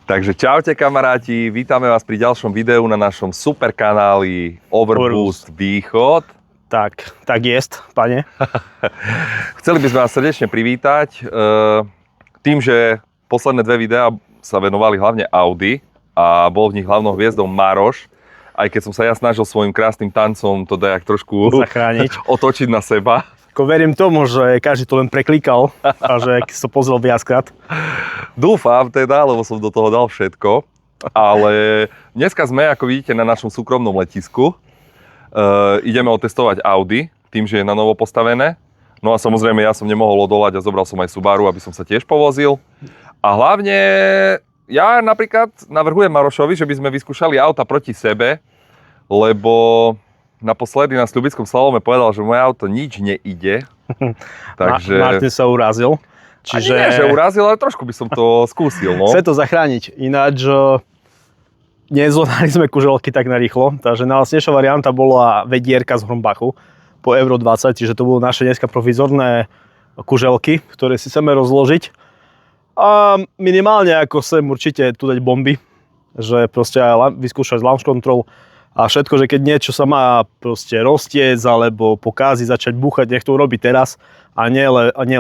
Takže čaute kamaráti, vítame vás pri ďalšom videu na našom super kanáli Overboost Východ. Tak jest, pane. Chceli by sme vás srdečne privítať. Tým, že posledné dve videá sa venovali hlavne Audi a bol v nich hlavnou hviezdou Maroš, aj keď som sa ja snažil svojim krásnym tancom to dajak trošku zachrániť, otočiť na seba. Ako verím tomu, že každý to len preklikal a že som pozrel viackrát. Dúfam teda, lebo som do toho dal všetko. Ale dneska sme, ako vidíte, na našom súkromnom letisku. Ideme otestovať Audi, tým, že je na novo postavené. No a samozrejme, ja som nemohol odolať a zobral som aj Subaru, aby som sa tiež povozil. A hlavne, ja napríklad navrhujem Marošovi, že by sme vyskúšali auta proti sebe, lebo naposledy na Sľubickom slalome povedal, že moje auto nič neide. Takže... Martin sa urazil. Čiže... Ani nie, že urazil, ale trošku by som to skúsil. No. Chce to zachrániť. Ináč nezvládali sme kuželky tak narýchlo. Takže najlacnejšia varianta bola vedierka z Hornbachu po Euro 20. Čiže to bolo naše dneska provizorné kuželky, ktoré si chceme rozložiť. A minimálne ako sem určite tu dať bomby. Že proste aj vyskúšať launch control. A všetko, že keď niečo sa má proste roztiec alebo pokáziť, začať búchať, nech to urobí teraz a nie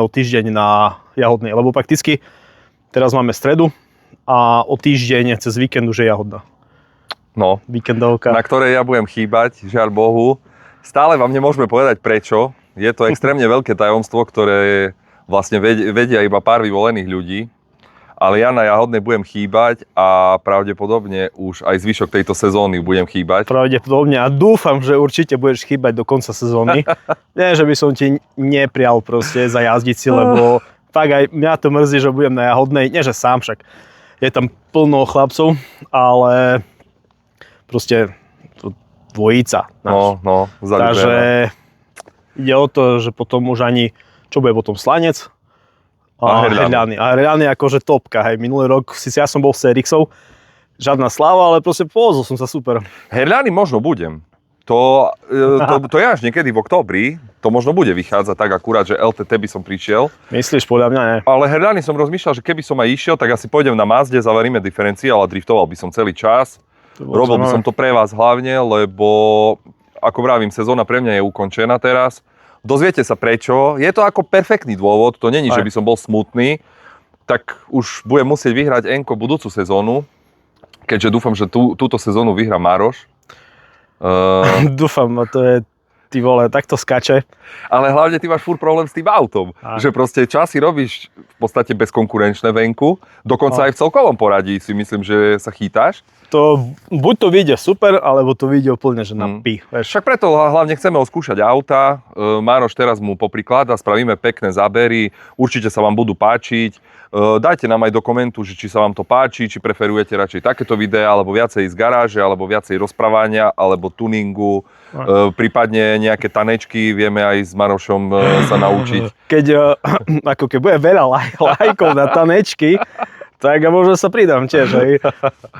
o týždeň na Jahodnej. Lebo prakticky teraz máme stredu a o týždeň cez víkend už je Jahodná. No, víkendovka. Na ktorej ja budem chýbať, žiaľ Bohu. Stále vám nemôžeme povedať prečo. Je to extrémne veľké tajomstvo, ktoré vlastne vedia iba pár vyvolených ľudí. Ale ja na Jahodnej budem chýbať a pravdepodobne už aj zvyšok tejto sezóny budem chýbať. Pravdepodobne a dúfam, že určite budeš chýbať do konca sezóny. Nie, že by som ti neprial proste zajazdiť si, lebo tak aj mňa to mrzí, že budem na Jahodnej. Nie, že sám však. Je tam plno chlapcov, ale proste dvojica. No, takže ide o to, že potom už ani, čo bude potom Slanec, a Hrdľany akože topka, hej. Minulý rok ja som bol s CRX-ov, žiadna sláva, ale proste povozol som sa super. Hrdľany možno budem. To je až niekedy v októbri, to možno bude vychádzať tak akurát, že LTT by som prišiel. Myslíš, podľa mňa nie. Ale Hrdľany som rozmýšľal, že keby som aj išiel, tak asi pôjdem na Mazde, zavaríme diferenciál a driftoval by som celý čas. Robil by som to pre vás hlavne, lebo ako vravím, sezóna pre mňa je ukončená teraz. Dozviete sa prečo. Je to ako perfektný dôvod, to není, že by som bol smutný. Tak už budem musieť vyhrať Enko budúcu sezónu, keďže dúfam, že túto sezónu vyhrá Maroš. Dúfam, to je, ty vole, tak to skače. Ale hlavne ty máš furt problém s tým autom. Že proste časy robíš v podstate bezkonkurenčné venku. Dokonca aj v celkovom poradí si myslím, že sa chýtáš. To buď to vyjde super, alebo to vyjde úplne, že na pí. Však preto hlavne chceme oskúšať auta. Mároš teraz mu popriklada, spravíme pekné zábery, určite sa vám budú páčiť. Dajte nám aj do komentu, že či sa vám to páči, či preferujete radšej takéto videá, alebo viacej z garáže, alebo viacej rozprávania, alebo tuningu. Prípadne nejaké tanečky vieme aj s Marošom sa naučiť. Keď bude veľa lajkov na tanečky, tak a možno sa pridám tiež,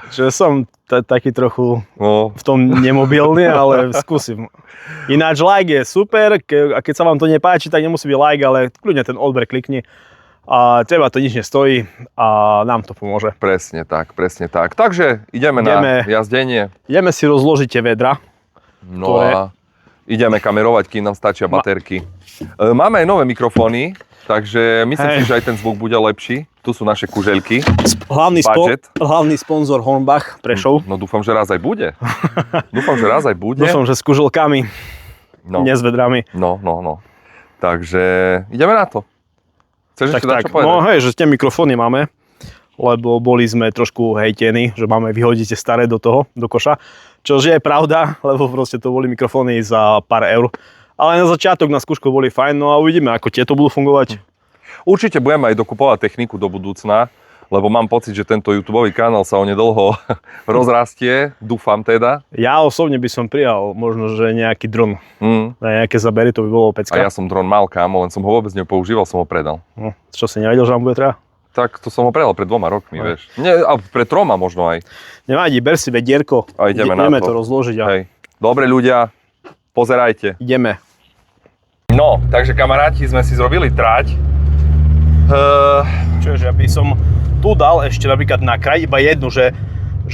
že som taký trochu v tom nemobilný, ale skúsim. Ináč like je super, a keď sa vám to nepáči, tak nemusí byť like, ale kľudne ten odber klikni. A teba to nič nestojí a nám to pomôže. Presne tak, presne tak. Takže ideme na jazdenie. Ideme si rozložiť tie vedra. No a ideme kamerovať, kým nám stačia baterky. Máme aj nové mikrofóny. Takže myslím si, že aj ten zvuk bude lepší. Tu sú naše kužeľky. Hlavný sponzor Hornbach Prešov. No dúfam, že raz aj bude. Dúfam, že s kuželkami, nie s vedrami. No. Takže ideme na to. Chceš ešte dať čo povedať? No hej, že tie mikrofóny máme, lebo boli sme trošku hejtení, že máme vyhodiť tie staré do koša. Čože je pravda, lebo proste to boli mikrofóny za pár eur. Ale na začiatok na skúšku boli fajn, no a uvidíme, ako tieto budú fungovať. Určite budeme aj dokupovať techniku do budúcna, lebo mám pocit, že tento YouTubeový kanál sa onedlho rozrastie, dúfam teda. Ja osobne by som prijal možno, že nejaký dron. Na nejaké zabery, to by bolo pecka. A ja som dron mal, kámo, len som ho vôbec nepoužíval, som ho predal. Čo si nevedel, že vám bude treba? Tak to som ho predal pred 2 rokmi, vieš. Nie, a pred 3 možno aj. Nevadí, ber si vedierko. A ideme to rozložiť. Hej. Dobre ľudia, pozerajte. Ideme. No, takže kamaráti, sme si zrobili trať. Čiže ja by som tu dal ešte napríklad na kraj iba jednu, že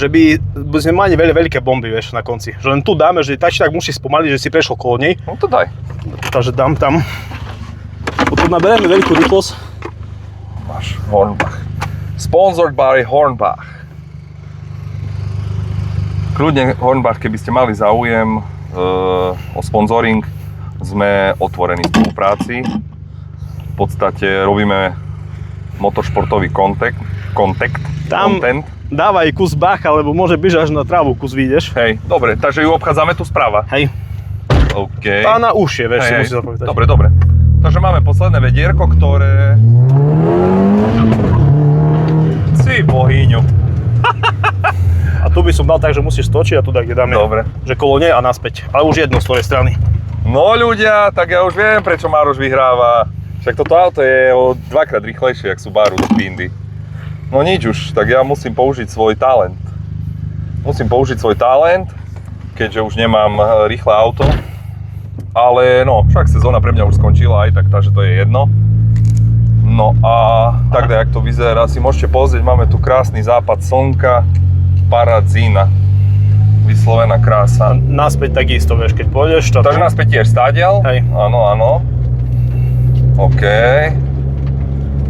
by sme mali veľké bomby, vieš, na konci. Že len tu dáme, že tak musíš spomaliť, že si prešiel kolo nej. No to daj. Takže dám tam. Potom naberieme veľkú rýchlosť. Máš Hornbach. Sponsored by Hornbach. Kľudne Hornbach, keby ste mali záujem o sponzoring, sme otvorení v spolupráci. V podstate robíme motoršportový content. Dávaj kus bacha, lebo môže byť, až na trávu kus vyjdeš. Hej, dobre, takže ju obchádzame tu sprava. Hej. OK. Tá na ušie, vieš, si Hej, musíš zapovedať. dobre. Takže máme posledné vedierko, ktoré... Si bohyňu. A tu by som dal tak, že musíš stočiť a tu tak, kde dáme. Dobre. Že kolo nie a naspäť. Ale už jedno z tvojej strany. No ľudia, tak ja už viem, prečo Maroš vyhráva. Však toto auto je o 2-krát rýchlejšie, jak Subaru do Pindy. No nič už, tak ja musím použiť svoj talent. Keďže už nemám rýchle auto. Ale no, však sezóna pre mňa už skončila aj tak, takže to je jedno. No a tak, jak to vyzerá, si môžete pozrieť, máme tu krásny západ slnka, paradzína, vyslovená krása. Naspäť takisto, vieš, keď pôjdeš. Takže naspäť tiež stádiael? Hej. Áno. OK.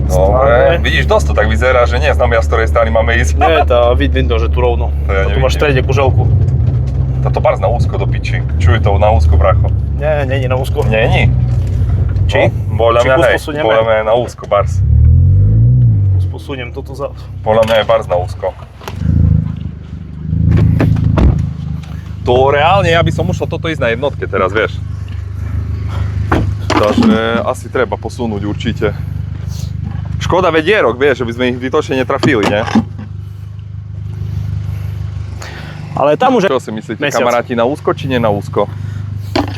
Dobre. Vidíš, dosť to tak vyzerá, že neznám ja, z ktorej strany máme ísť. Nie, vidno, že tu rovno. To ja tu máš v strede kuželku. Toto barz na úzko do piči. Čuj to na úzko, bracho. Nie, není na úzko. Není? Či? No, podľa mňa kus hej, posunieme? podľa mňa je na úzko bars. Posuniem toto za... Podľa mňa je bars na úzko. To reálne, ja by som musel toto ísť na jednotke teraz, vieš. Takže asi treba posunúť určite. Škoda vedierok, vieš, že by sme ich vytočne netrafili, ne? Ale tam už... Čo si myslíte, mesiac. kamaráti, na úzko či nie na úzko?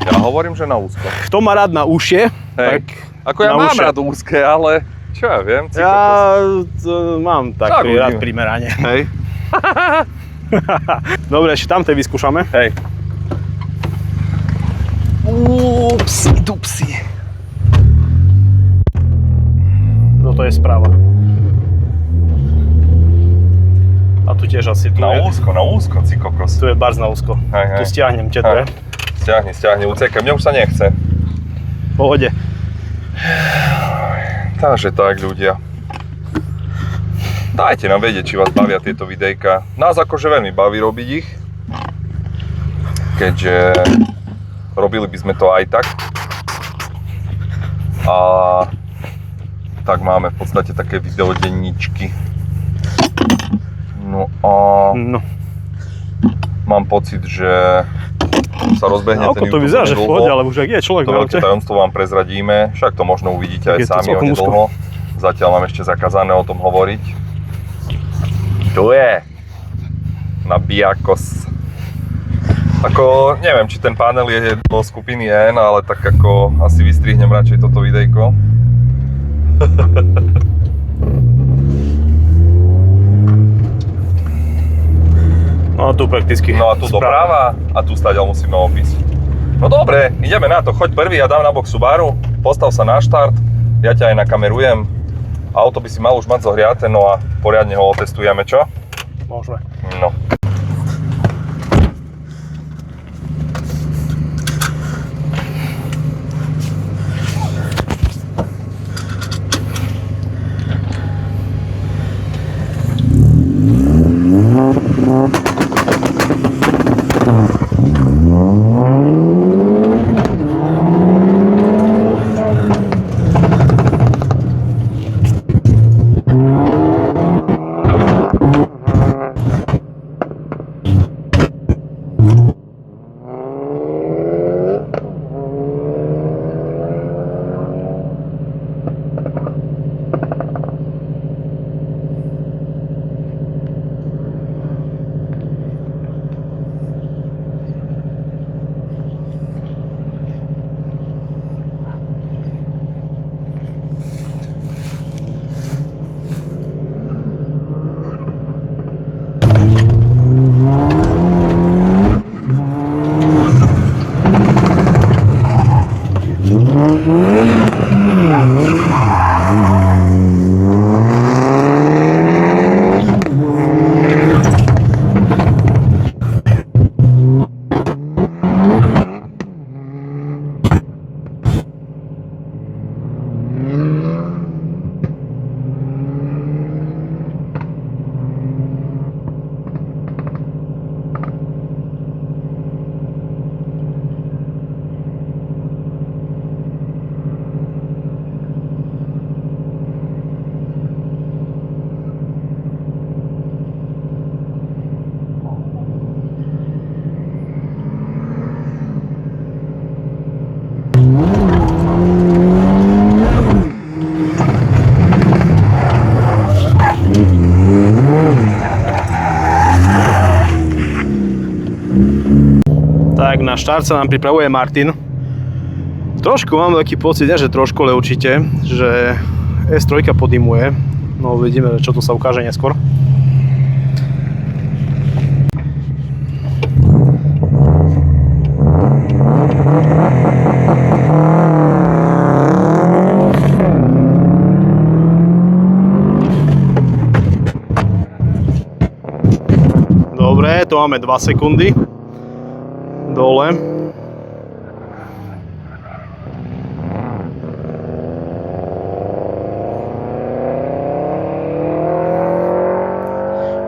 Ja hovorím, že na úzko. Kto má rád na ušie, Hej. tak Ako ja na mám uše. rád úzke, ale čo ja viem, Ja mám Tak taký rád uvidíme. primerane. Hej. Dobre, ešte tamte vyskúšame. Hej. Upsi, dupsi. Toto je správa. A tu tiež asi tu Na je. úzko, ci kokos. Tu je barz na úzko. Hej, hej. Tu stiahnem ťa, Hej. Stiahni, uciekaj, mne už sa nechce. v pohode. Takže tak, ľudia. Dajte nám vedieť, či vás bavia tieto videjka. Nás akože veľmi baví robiť ich. Keďže robili by sme to aj tak. A tak máme v podstate také videodenníčky. No a No. mám pocit, že sa rozbehne A ten ako to YouTube vyzerá, že v nedlho. pohode, ale už ak je človek To na veľké aute. tajomstvo vám prezradíme, však to možno uvidíte Tak aj je to sami celkom úzko. onedlho. Zatiaľ mám ešte zakázané o tom hovoriť. Tu je nabíjakos. Ako, neviem, či ten panel je do skupiny N, ale tak ako asi vystrihnem radšej toto videjko. No a tu prakticky. No a tu doprava a tu stáďal musíme obísť. No dobre, ideme na to, choď prvý, ja dám na bok Subaru, postav sa na štart, ja ťa aj nakamerujem. Auto by si mal už mať zohriate, no a poriadne ho otestujeme, čo? Môžeme. No. Tak na štart sa nám pripravuje Martin. Trošku mám taký pocit, že trošku, ale určite, že S3 podimuje. No uvidíme, čo tu sa ukáže neskôr. Dobre, tu máme 2 sekundy. Dole.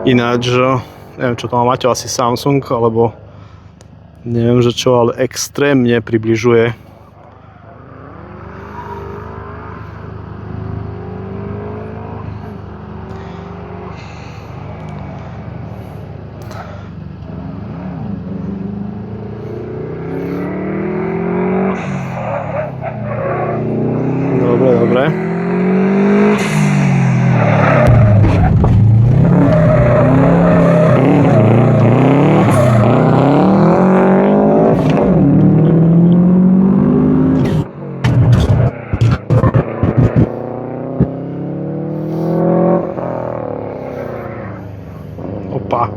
Ináč, neviem čo to má Maťo, asi Samsung, alebo neviem, že čo, ale extrémne približuje. Dobre. Opa.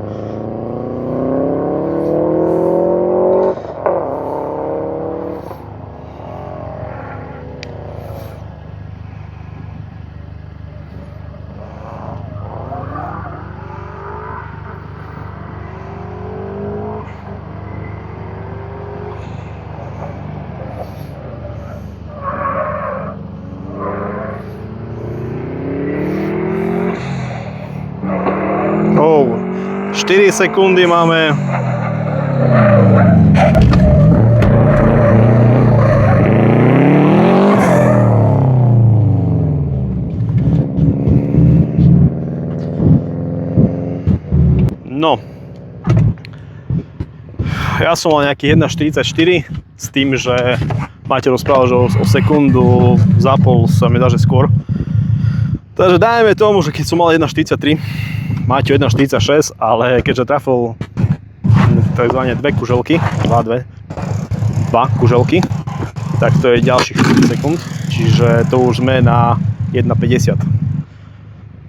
Oh, 4 sekundy máme. No. Ja som mal nejakých 1.44 s tým, že Maťo rozprával, že o sekundu za pol sa mi dá, že skôr. Takže dajme tomu, že keď som mal 1.43, Maťo 1.46, ale keďže trafil takzvané dve kuželky, dva kuželky, tak to je ďalších 4 sekúnd, čiže to už sme na 1.50.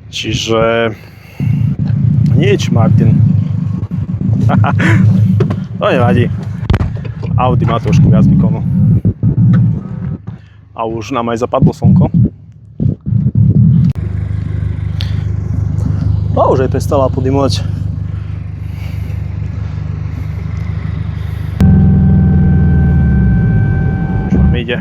Čiže nič, Martin. To nevadí. Audi má trošku viac výkonu. A už nám aj zapadlo slnko. No, už aj prestala podimovať. Čo mi ide?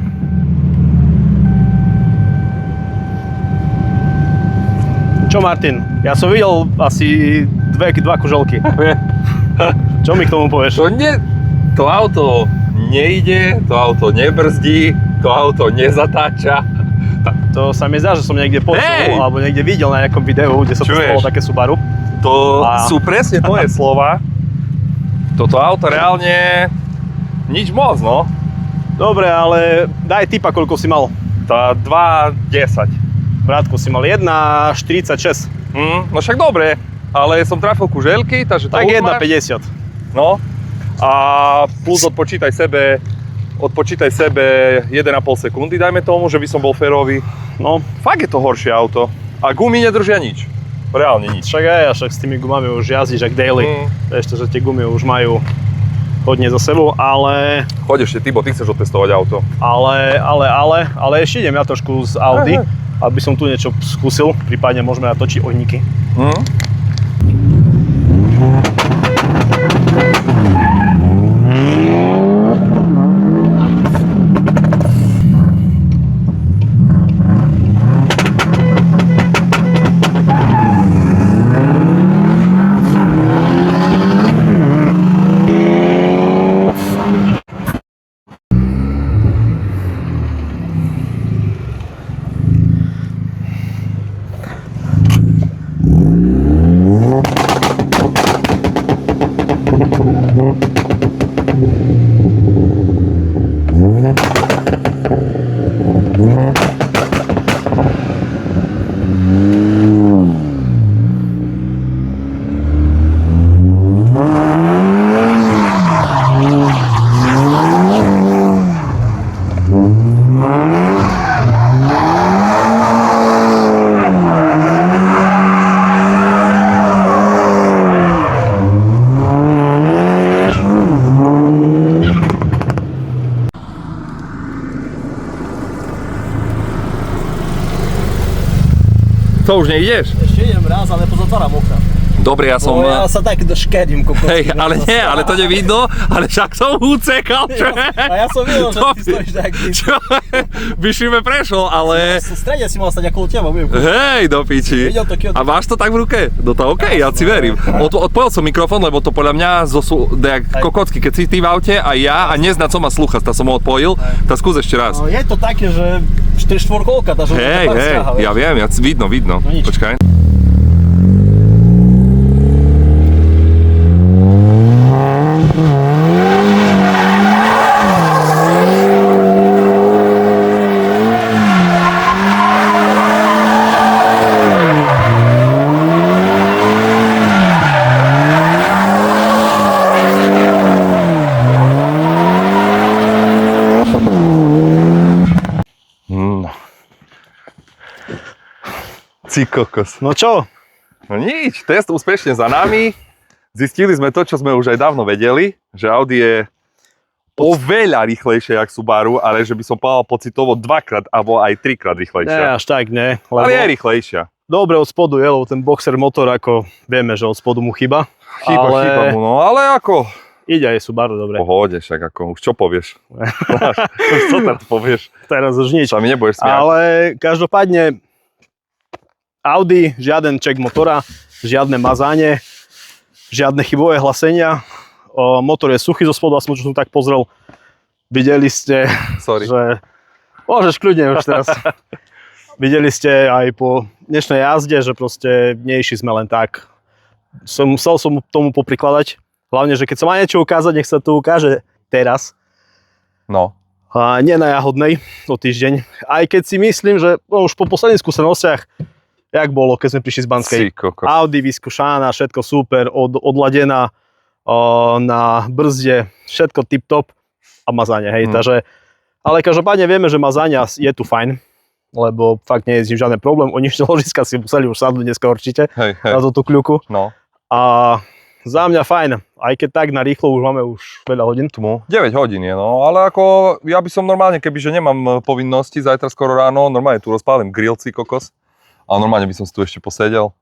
Čo, Martin? Ja som videl asi dva kuželky. Čo mi k tomu povieš? To auto nejde, to auto nebrzdí, to auto nezatáča. To sa mi zdá, že som niekde počul, alebo niekde videl na nejakom videu, kde sa testovalo také Subaru. To sú presne tvoje slova. Toto auto reálne nič moc, no. Dobre, ale daj tipa, koľko si mal. Tá 2.10. Brátko, si mal 1.46. No však dobre, ale som trafil kuželky, takže to tak už máš. 1.50. No. A plus odpočítaj sebe 1,5 sekundy, dajme tomu, že by som bol férový. No, fakt je to horšie auto. A gumy nedržia nič. Reálne nič. Však aj, však s tými gumami už jazdíš jak daily. Ešte, že tie gumy už majú chodne za sebou, ale Choď ešte, Tibo, ty chceš otestovať auto. ešte idem ja trošku z Audi, aby som tu niečo skúsil, prípadne môžeme natočiť ohníky. Co, už neideš? Ešte idem raz, ale pozatváram okna. Dobre, ja som... Ja sa tak škedím kokos. Hej, ale nie, ale to nevidno, ale však som ucekal, čo? A ja som videl, že ty stojíš tak. Čo? Vyšíme prešiel, ale... V strede si mal stať okolo teba, Hej, do piči. Videl to kio. A máš to tak v ruke? No to okej, ja si verím. Odpojil som mikrofón, lebo to podľa mňa jak kokocky, keď si ty v aute a ja a nezná, co má slúchať, tak som ho odpojil, tak skús ešte raz. No, je to také, že 4-4-kolka, takže Hej, ja viem, vidno. No nič. Počkaj. Ty kokos. No čo? No nič, test úspešne za nami. Zistili sme to, čo sme už aj dávno vedeli, že Audi je oveľa rýchlejšie jak Subaru, ale že by som povedal pocitovo 2-krát alebo aj 3-krát rýchlejšia. Nie, až tak nie. Lebo Ale je rýchlejšia. dobre od spodu je, lebo ten boxer motor, ako vieme, že od spodu mu chyba. Chyba mu, no ale ako... Ide aj Subaru, dobre. Pohode, však ako, už čo povieš? Už co teraz povieš? Teraz už nič. Sa mi nebudeš smiať. Ale každopádne Audi, žiaden check motora, žiadne mazanie, žiadne chybové hlasenia. Motor je suchý zo spodu, aspoň čo som tak pozrel. Videli ste, Sorry. že... Môžeš kľudne už teraz. Videli ste aj po dnešnej jazde, že proste neišli sme len tak. Musel som tomu poprikladať. Hlavne, že keď sa má niečo ukázať, nech sa to ukáže teraz. No. A nie na Jahodnej o týždeň. Aj keď si myslím, že už po posledných skúsenostiach, jak bolo, keď sme prišli z Banskej. Audi vyskúšaná, všetko super, odladená na brzde, všetko tip-top a mazanie, hej. Takže, ale každopádne vieme, že mazania je tu fajn, lebo fakt nie je s ním žiadny problém. Oni ešte ložiska si museli už sadnúť dneska určite na túto kľuku. No. A za mňa fajn, aj keď tak na rýchlo už máme už veľa hodín. 9 hodín je, no, ale ako ja by som normálne, kebyže nemám povinnosti zajtra skoro ráno, normálne tu rozpálim grillci kokos a normálne by som si tu ešte posedel.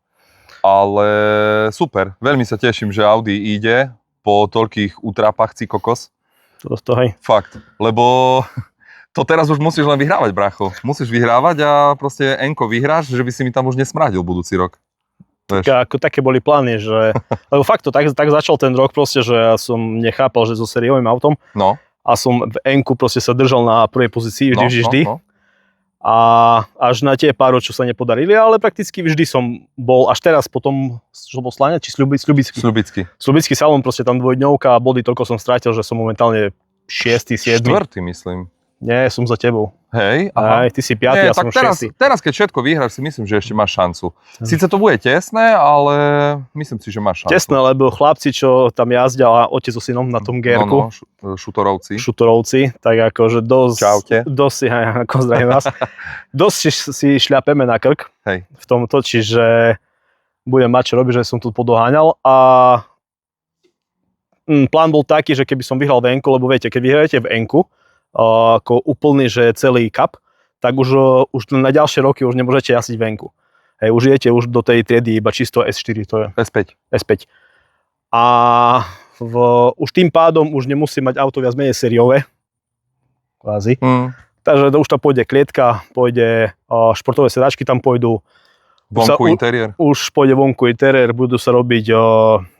Ale super, veľmi sa teším, že Audi ide po toľkých utrápach kokos. To hej. Fakt, lebo to teraz už musíš len vyhrávať, bracho. Musíš vyhrávať a proste Enko vyhráš, že by si mi tam už nesmradil budúci rok. Ako také boli plány, že... Lebo fakt to tak začal ten rok proste, že ja som nechápal, že so sériovým autom. No. A som v N-ku proste sa držal na prvej pozícii vždy. No. A až na tie pár, čo sa nepodarili, ale prakticky vždy som bol, až teraz potom, čo bol Sláňa, či Sľubický salón, proste tam dvojdňovka a body, toľko som strátil, že som momentálne 6., 7. 4. myslím. Nie, som za tebou. Hej, aha. Aj, ty si 5, ja som 6. Teraz, keď všetko vyhráš, si myslím, že ešte máš šancu. Sice to bude tesné, ale myslím si, že máš šancu. Tesné, lebo chlapci, čo tam jazdia, a otec so synom na tom GR-ku. Šutorovci, tak akože dosť... Čaute. Dosť, ako zdravím vás. Dosť si šľapeme na krk. Hej. V tomto, čiže budem mať čo robiť, že som tu podoháňal a plán bol taký, že keby som vyhral v N-ku, lebo viete, keď vyhráte v N-ku, ako úplný, že celý cup, tak už na ďalšie roky už nemôžete jazdiť v N-ku. Hej, už idete už do tej triedy iba čisto S4, to je. S5. A už tým pádom už nemusí mať auto viac menej sériové. Kvázi. Takže už to pôjde klietka, pôjde športové sedačky tam pôjdu. Vonku interiér. Už pôjde vonku interiér, budú sa robiť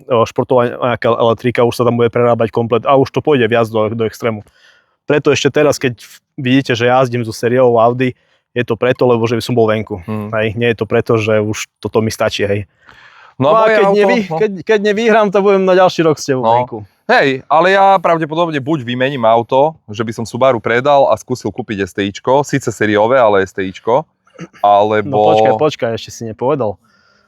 športová nejaká elektrika, už sa tam bude prerábať komplet a už to pôjde viac do extrému. Preto ešte teraz, keď vidíte, že jazdím so sériovou Audi, je to preto, lebo že by som bol venku. Hej, nie je to preto, že už toto mi stačí, hej. No a keď nevyhrám, to budem na ďalší rok s tebou venku. Hej, ale ja pravdepodobne buď vymením auto, že by som Subaru predal a skúsil kúpiť STIčko, síce sériové, ale STIčko, alebo... No počkaj, ešte si nepovedal.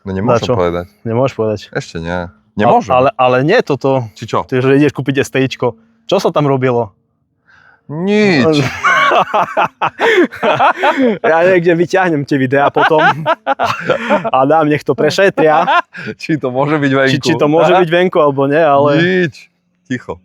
No nemôžem povedať. Nemôžeš povedať. Ešte nie. Nemôžem. Ale nie toto. Či čo? Ty, že ideš kúpiť STIčko. Čo sa tam robilo? Nič. Ja niekde vyťahnem tie videá potom a dám, nech to prešetria. Či to môže byť venku. Či to môže byť venku, alebo nie, ale... Nič. Ticho.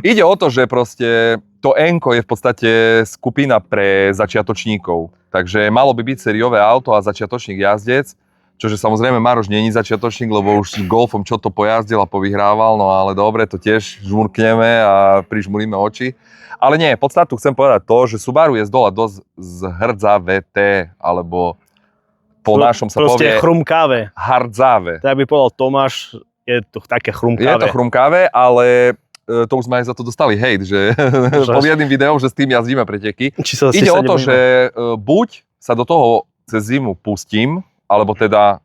Ide o to, že proste to N-ko je v podstate skupina pre začiatočníkov. Takže malo by byť sériové auto a začiatočník jazdec, čože samozrejme Maroš nie je začiatočník, lebo už Golfom čo to pojazdil a povyhrával, no ale dobre, to tiež žmurkneme a prižmuríme oči. Ale nie, podstatu chcem povedať to, že Subaru je zdola dosť zhrdzavé, alebo po našom sa povie... Proste chrumkavé. Hardzavé. Tak by povedal Tomáš, je to také chrumkavé. Je to chrumkavé, ale to už sme aj za to dostali hejt, že pod jedným videom, že s tým jazdíme preteky. Ide o to, že buď sa do toho cez zimu pustím, alebo teda,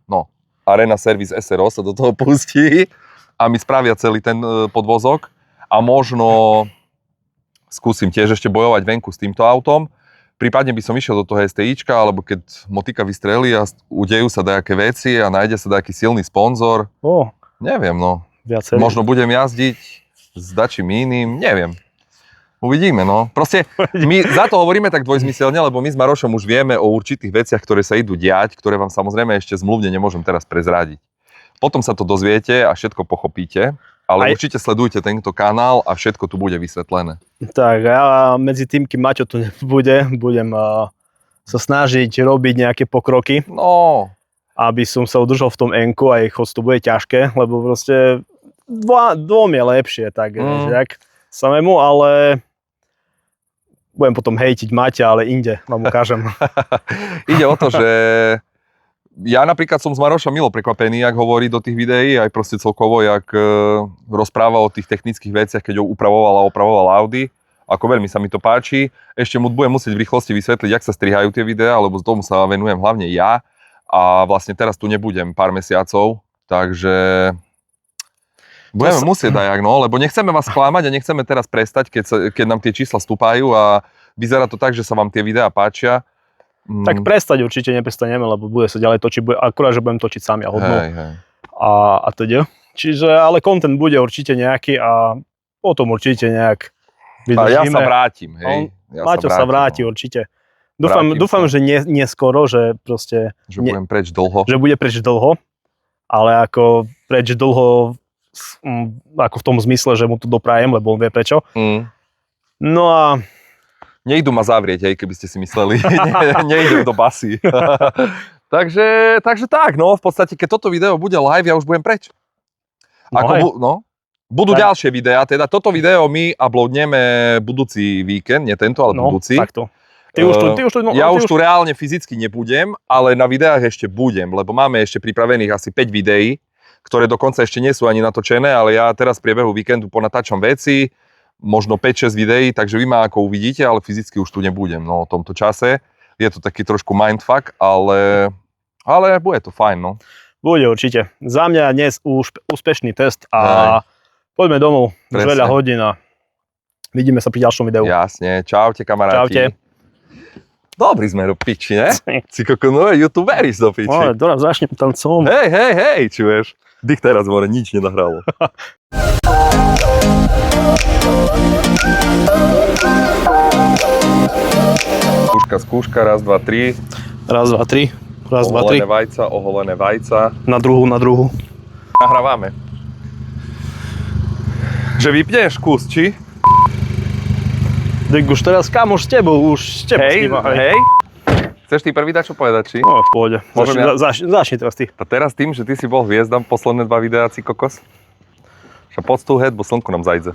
Arena Service SRO sa do toho pustí a mi spravia celý ten podvozok a možno skúsim tiež ešte bojovať venku s týmto autom. Prípadne by som išiel do toho STIčka, alebo keď motika vystrelí a udejú sa dajaké veci a nájde sa dajaký silný sponzor. Neviem, Viacerý. Možno budem jazdiť s dačím iným, neviem. Uvidíme, Proste my za to hovoríme tak dvojzmyselne, lebo my s Marošom už vieme o určitých veciach, ktoré sa idú diať, ktoré vám samozrejme ešte zmluvne nemôžem teraz prezradiť. Potom sa to dozviete a všetko pochopíte. Ale určite sledujte tento kanál a všetko tu bude vysvetlené. Tak, ja medzi tým, kým Maťo tu nebude, budem sa snažiť robiť nejaké pokroky. Aby som sa udržal v tom N-ku a ich to bude ťažké, lebo proste dvom je lepšie, tak jak samému, ale budem potom hejtiť Maťa, ale inde vám ukážem. Ide o to, že ja napríklad som s Marošom milo prekvapený, jak hovorí do tých videí, aj proste celkovo, jak rozpráva o tých technických veciach, keď ho opravoval Audi. Ako veľmi sa mi to páči. Ešte mu budem musieť v rýchlosti vysvetliť, jak sa strihajú tie videá, lebo tomu sa venujem hlavne ja. A vlastne teraz tu nebudem pár mesiacov, takže budeme musieť dajak, lebo nechceme vás klamať a nechceme teraz prestať, keď nám tie čísla stúpajú a vyzerá to tak, že sa vám tie videá páčia. Tak prestať určite neprestaneme, lebo bude sa ďalej točiť, akurát, že budem točiť sám ja hodnou. A teda. Čiže, ale content bude určite nejaký a potom určite nejak vydržíme. A ja sa vrátim, hej. Maťo sa vráti určite. Dúfam, že neskoro, že proste... Že budem preč dlho. Že bude preč dlho, ale ako preč dlho, ako v tom zmysle, že mu to doprajem, lebo on vie prečo. No a... Nejdú ma zavrieť, hej, keby ste si mysleli. Nejdem do basy. takže tak, v podstate, keď toto video bude live, ja už budem preč. Budú ďalšie videá, teda toto video my uploadneme budúci víkend, nie tento, ale budúci. Takto. Ja už tu reálne fyzicky nebudem, ale na videách ešte budem, lebo máme ešte pripravených asi 5 videí, ktoré dokonca ešte nie sú ani natočené, ale ja teraz v priebehu víkendu ponatáčam veci, možno 5-6 videí, takže vy ma ako uvidíte, ale fyzicky už tu nebudem, v tomto čase. Je to taký trošku mindfuck, ale bude to fajn, Bude určite. Za mňa dnes už úspešný test a poďme domov. Už veľa hodín a vidíme sa pri ďalšom videu. Jasne, čaute kamaráti. Čaute. Dobrý sme do piči, ne? Si koko nové youtuberis do piči. Doraz začnem tancom. Hej, čuješ? Dých teraz more nič nenahralo. Skúška, raz, dva, tri. Raz, dva, tri. Oholené vajca. Na druhu. Nahrávame. Že vypneš kus, či? Tak už teraz kam už s tebou s nima, hej. Chceš ty prvý dať čo povedať, či? No, v pohode. Môžem ja? Začni teraz ty. A teraz tým, že ty si bol hviezdam posledné 2 videáci kokos. Že poď tu head, bo slnko nám zajde.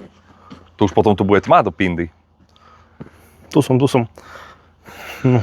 Tu už potom tu bude tma do pindy. Tu som. No.